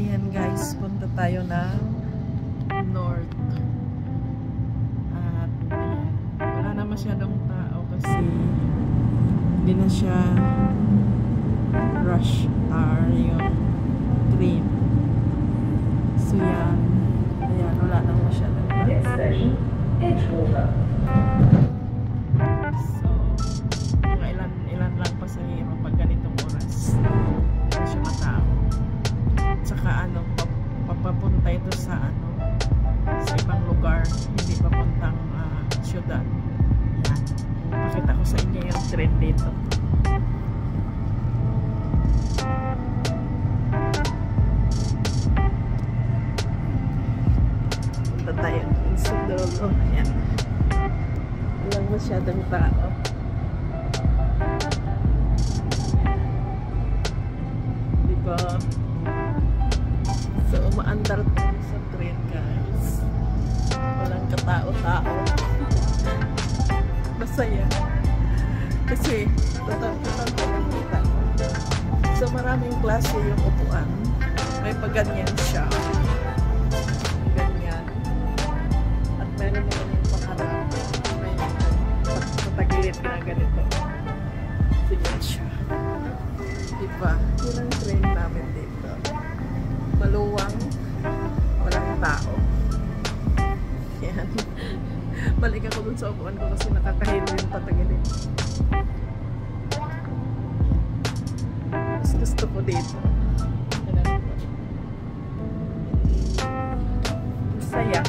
Ayan guys, punta tayo ng north. At ayan, wala na masyadong tao kasi hindi na siya rush hour yung train. So yan, ayan, wala na masyadong tao. Next station, Edgewater. So, mga ilan lang pasahero pag ganitong oras. Hindi siya matao. Saka ano, papapunta ito sa ano, sa ibang lugar, hindi papuntang syudad. Yan. Pakita ko sa inyo yung train dito. Punta tayo sa dulo. Yan. Walang masyadong tao. Diba? So, umaandar tayo sa train, guys. Walang katao-tao. Masaya. Kasi, total kita. So, maraming klase yung upuan. May paganyan siya. Ganyan. At meron naman yung pakarap. May patagilid na ganito. Tingnan siya. Diba? Yun ang train namin dito. Maluwang, walang tao. Yan. Balik ako dun sa upuan ko kasi nakakahilo yung patagilid. Mas gusto ko dito. Masaya.